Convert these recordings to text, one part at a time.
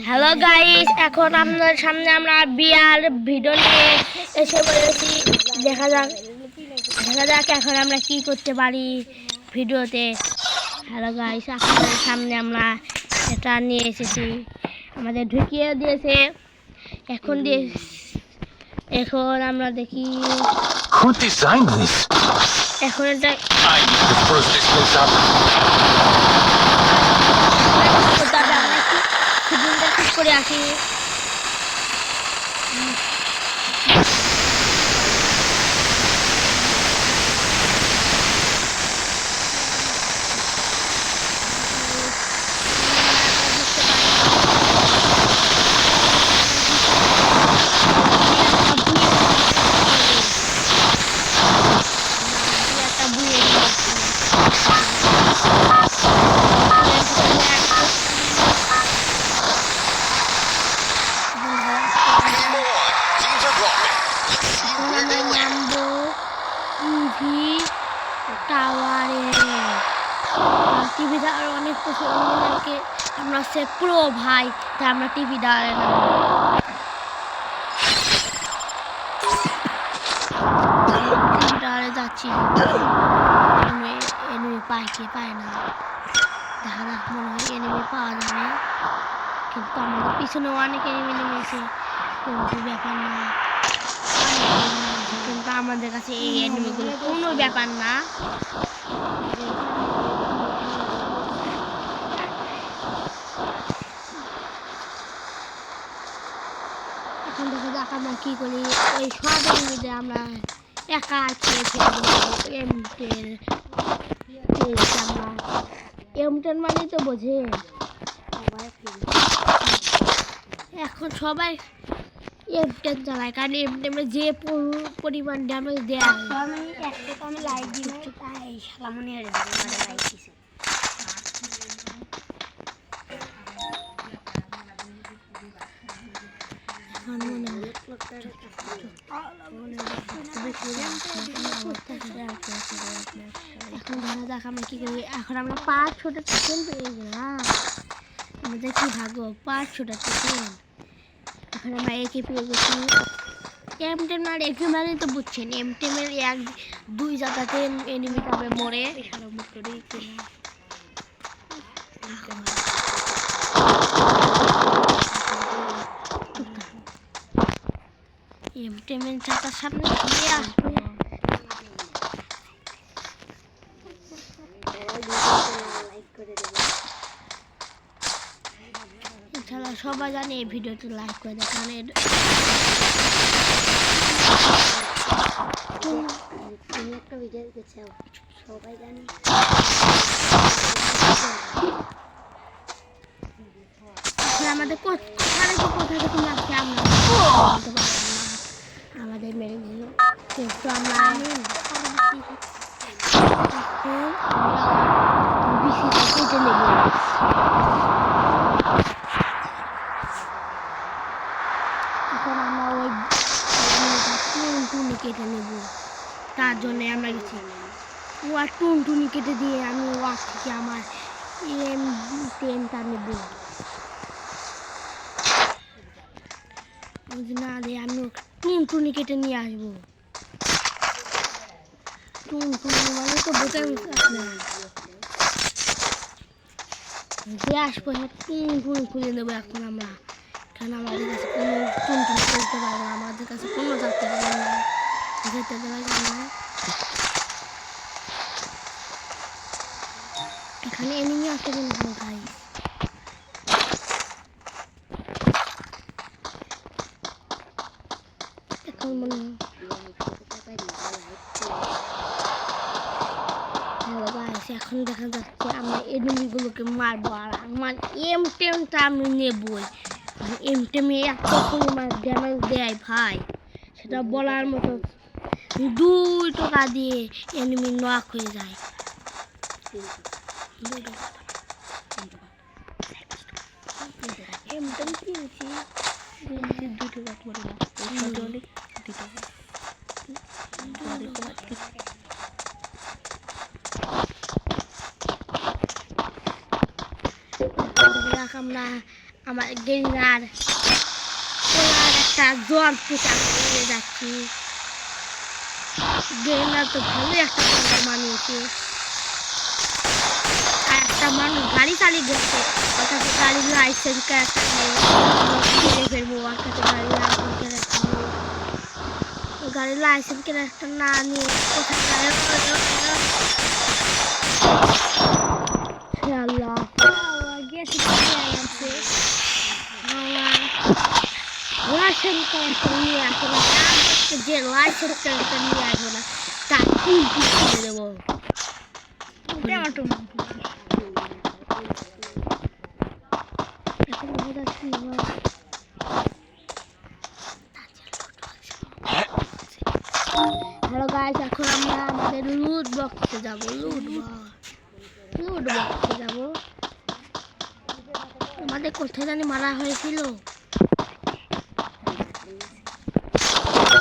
Hello guys, এখন আপনাদের সামনে আমরা বিয়ার ভিডিও নিয়ে এসে পড়েছি। দেখা যাক এখন আমরা কি করতে পারি ভিডিওতে। হ্যালো গাইস, আপনাদের সামনে আমরা এটা নিয়ে এসেছি, আমাদের ঢুকিয়ে দিয়েছে। এখন আমরা দেখি Who designed this? এখন এটা I need to first this place up. ঠিক করে আসি। টিভি দেওয়ার অনেক কিছু অন্যকে আমরা সে প্রো ভাই, তাই আমরা টিভি দেওয়ার যাচ্ছি। এনিমি পায় না, দেখা যাক, মনে হয় এনিমি পাওয়া যাবে, কিন্তু আমাদের পিছনে অনেক এনিমি নেমেছে, কিন্তু ব্যাপার না, কিন্তু আমাদের কাছে এই এনিমিগুলো কোনো ব্যাপার না। এখন দেখা যাক আমরা কি করি। ওই সব এনিমিতে আমরা একা খেয়েছি। M10 মানে তো বোঝে, এখন সবাই M10 চালায়, কারণ M10 যে পরিমাণ ড্যামেজ দেয়। আমি লাইট দিই না, তাই সালামনি লাইট দিছে। এখন দেখা যাক আমরা কি করি। এখন আমরা 500টা টিকেন পেয়ে গেলাম, আমাদের কি ভাগ্য, 500টা টিকেন। এখন আমরা একে পেয়ে গেছি। M10 আর একে মানে তো বুঝছেন, M10 এর 1-2 জায়গাতে এনিমি তবে মরে। M10 চাকার সামনে ঘুরে আসবে। ইনশাআল্লাহ সবাই জানে এই ভিডিওটি লাইক করে দেয়, কারণ তুমি একটা ভিডিও দেখেছো, সবাই জানে। আমাদের কোথায় থেকে আসছে আমরা আমাদের মেরে দিল, কিন্তু আমরা কেটে নেব। এখন আমরা ওই টুনটুনি কেটে নেব, তার জন্য আমরা গেছি। ও আর টুনটুনি কেটে দিয়ে আমি ওয়ার থেকে আমার M10টা নেব। না রে, আমি টুনটুনি কেটে নিয়ে আসবো। টুনটুনি মানে তো বোঝাই যে আসবো, টুনটুনি খুলে দেবো এখন আমরা, কারণ আমাদের কাছে কোনো টুনটুনি করতে পারবো না, আমাদের কাছে কোনো থাকতে পারবো না, যেতে দেওয়া যাবে না। এখানে এনিমি আসতে কিন্তু ভাই, এখন মনে হয় এখন দেখা যাচ্ছে আমরা এনিমিগুলোকে মারবো, আর আমার M10টা আমি নেবই। M10 এত পরিমাণ ড্যামেজ দেয় ভাই, সেটা বলার মতো। 2 টাকা দিয়ে এনিমি নক হয়ে যায়। M10 কিনছি 2 টাকা করে না, 2 টাকা। আমরা আমার গেরিনার ওনার একটা যন্ত্র চালিয়ে যাচ্ছি। গেরিনার তো ভালোই একটা যন্ত্র বানিয়েছে। আর একটা মানুষ গাড়ি চালিয়ে গেছে, অর্থাৎ গাড়ির লাইসেন্স একটা মেরে ফেলবো। অর্থাৎ গাড়ির লাইসেন্স একটা না নিয়ে কোথায় আল্লাহ গেছে লাইসেন্স নিয়ে আসো না, যে লাইসেন্স নিয়ে আসবো না তার করে দেবো। হ্যালো গাইস, এখন আমরা আমাদের লুট বক্সে যাবো। লুট বক্সে যাবো। আমাদের কোথায় জানি মারা হয়েছিল,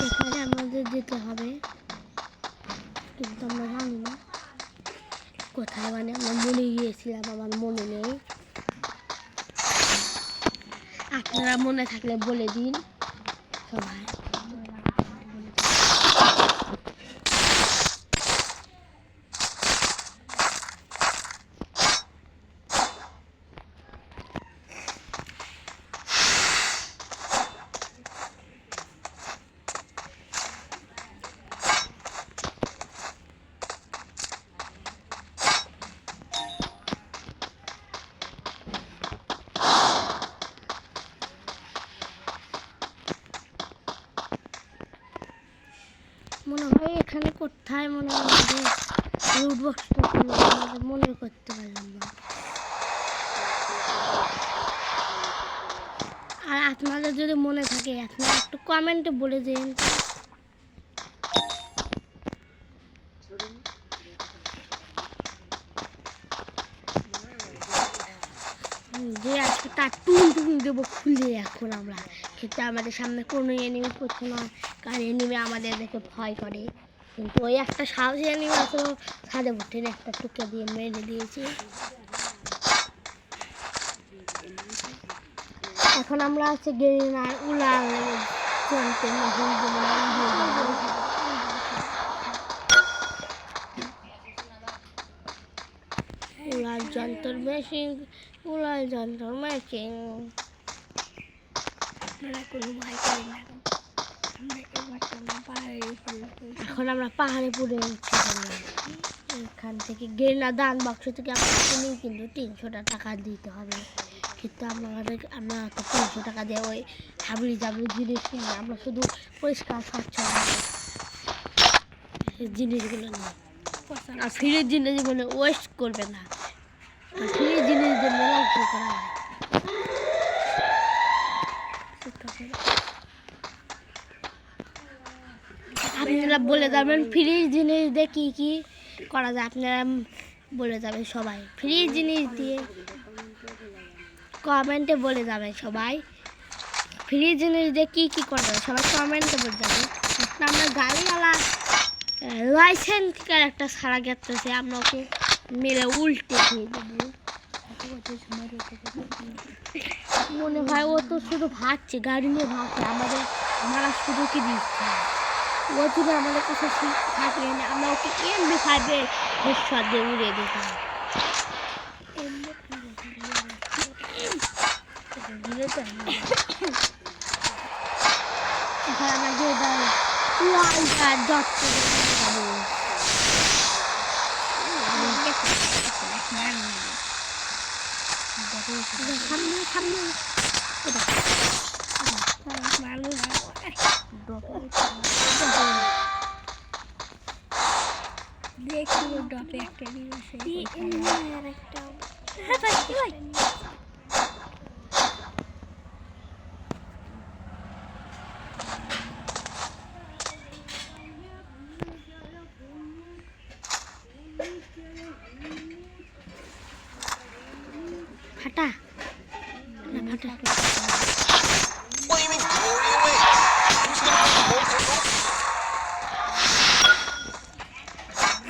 এখানে আমাদের যেতে হবে, কিন্তু আমরা জানি না কোথায়। মানে আমরা মনে গিয়েছিলাম, আমার মনে নেই। আপনারা মনে থাকলে বলে দিন সবাই। মনে হয় এখানে কোথায় মনে হয় আমাদের লুট বক্সটা ছিল, মনে করতে পারলাম না। আর আপনাদের যদি মনে থাকে আপনারা একটু কমেন্টে বলে দিন। যে আজকে তার টুন দেবো খুলে। এখন আমরা কিন্তু আমাদের সামনে কোনো এনিমি করছে না, কারণ এনিমি আমাদের দেখে ভয় করে। কিন্তু ওই একটা সাহসী এনিমি আসলে ছাদে উঠে একটা টুকে দিয়ে মেরে দিয়েছি। এখন আমরা হচ্ছে গেরিনার উলার যন্ত্র মেশিন, উলার যন্ত্র মেশিন। এখন আমরা পাহাড়ে পড়ে উঠছি। এখান থেকে গেরিনা দান বাক্স থেকে আমরা কিনি, কিন্তু 300 টাকা দিতে হবে। কিন্তু আমরা তো 300 টাকা দিয়ে ওই হাবড়ি জাবড়ি জিনিস কিনি, আমরা শুধু পরিষ্কার স্বচ্ছ জিনিসগুলো নিই। আর ফ্রির জিনিসগুলো ওয়েস্ট করবে না, ফ্রির জিনিসগুলো নষ্ট করা হয়। আপনারা বলে যাবেন ফ্রির জিনিস দিয়ে কী কী করা যায়, আপনারা বলে যাবেন সবাই। ফ্রির জিনিস দিয়ে কমেন্টে বলে যাবেন সবাই। ফ্রির জিনিস দিয়ে কী কী করা যায় সবাই কমেন্টে বলে যাবেন। আমরা গাড়িওয়ালা লাইসেন্স একটা ছাড়া গেছে, আমরা ওকে মেরে উল্টে খেয়ে দেবো। মনে হয় ও তো শুধু ভাবছে, গাড়ি নিয়ে ভাবছে, আমাদের মারার সুযোগই দিচ্ছে। ও যদি আমাদের কাছে থাকলে আমরা ওকে MP5 হেডশট দিয়ে উড়িয়ে দিতাম। ফাটা না ফাটা Flaming glory away! Who's gonna bring the bolt to the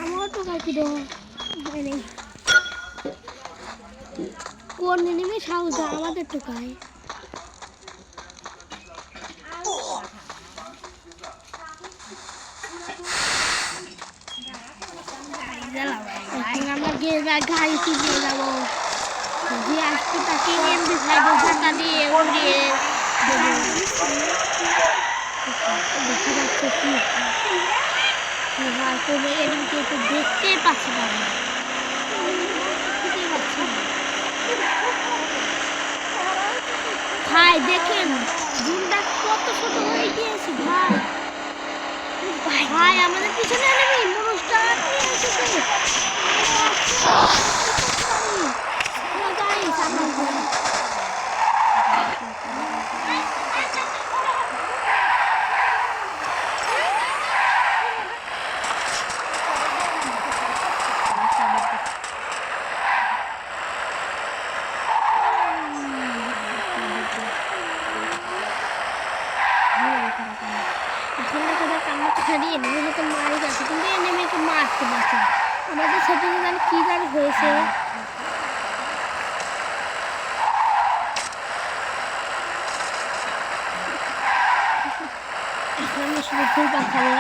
আমার তো কাকি দো কোন এনিমি সাউদা আমাদের টোকায়। গাড়িতে নিয়ে যাবো, যে আসতে তাকে এমনি ঝাঁটা দিয়ে উড়িয়ে দেবো। দেখা যাচ্ছে কি হয়, কোনো এনিমিকে তো দেখতেই পাচ্ছি না আমরা। দেখতেই পাচ্ছি না। ভাই দেখেন জুনটা কত ছোট হয়ে গিয়েছে ভাই। ভাই আমাদের পিছনে এনিমি মনস্টার নিয়ে এসেছে। গাইস আমরা এখন দেখা যাক আমরা তো খালি এনিমি হয়তো মারি যাচ্ছে, কিন্তু এনিমিকে মারতে পারছি না। আমাদের সাথে জানি কি জানি হয়েছে। এখন আমরা শুধু ফুল পাখাবো।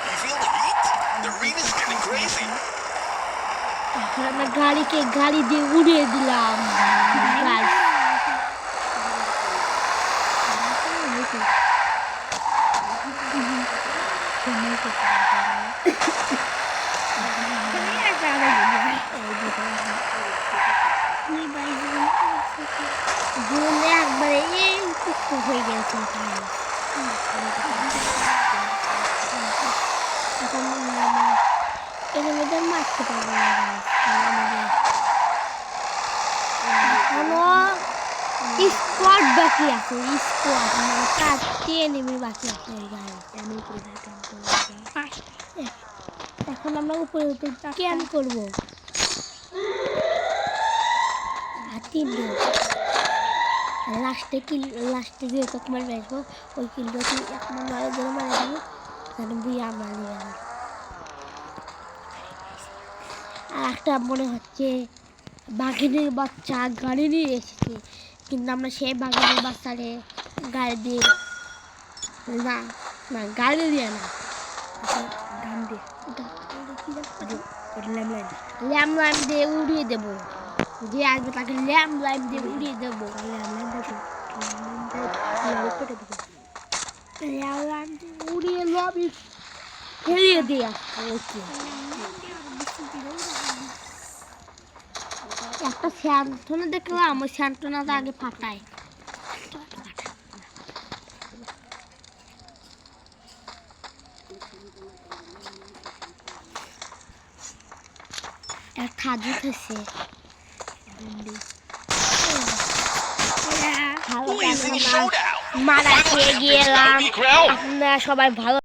You feel the heat? The arena's getting crazy. এখন আমরা গাড়ি দিয়ে উড়িয়ে দিলাম। গাইস জুনে একবারে এই টুকটুক হয়ে গেছে। এখন এর মধ্যে মারতে পারবো না। এখনো স্কোয়াড বাকি আছে, স্কোয়াড মানে 4টি এনিমি বাকি আছে ওই গাড়ি। এখন আমরা উপরে ক্যাম্প করবো। আর 3 জন লাস্টে যে তোকে মারবে আসবো, ওই কিলটা তুই এক মারে ধরে মারা যাবো, তাহলে বুঝি আমরা নিয়ে যাবো। আর একটা মনে হচ্ছে বাঘিনীর বাচ্চা গাড়ি নিয়ে এসেছে, কিন্তু আমরা সেই বাঘিনীর বাচ্চাকে গাড়ি দিয়ে না গাড়ি দিয়ে না গান দিয়ে ল্যাম্প দিয়ে উড়িয়ে দেবো। যে আসবে তাকে ল্যাম্প দিয়ে উড়িয়ে দেবো। উড়িয়ে লবি ফেরিয়ে দিয়ে আসবো। একটা স্যান্টনা দেখলাম, ওই স্যান্টনাটা আগে ফাটায়। খাজু খেয়েছে Blazing showdown. মারা খেয়ে গেলাম। Battleground. আপনারা সবাই ভালো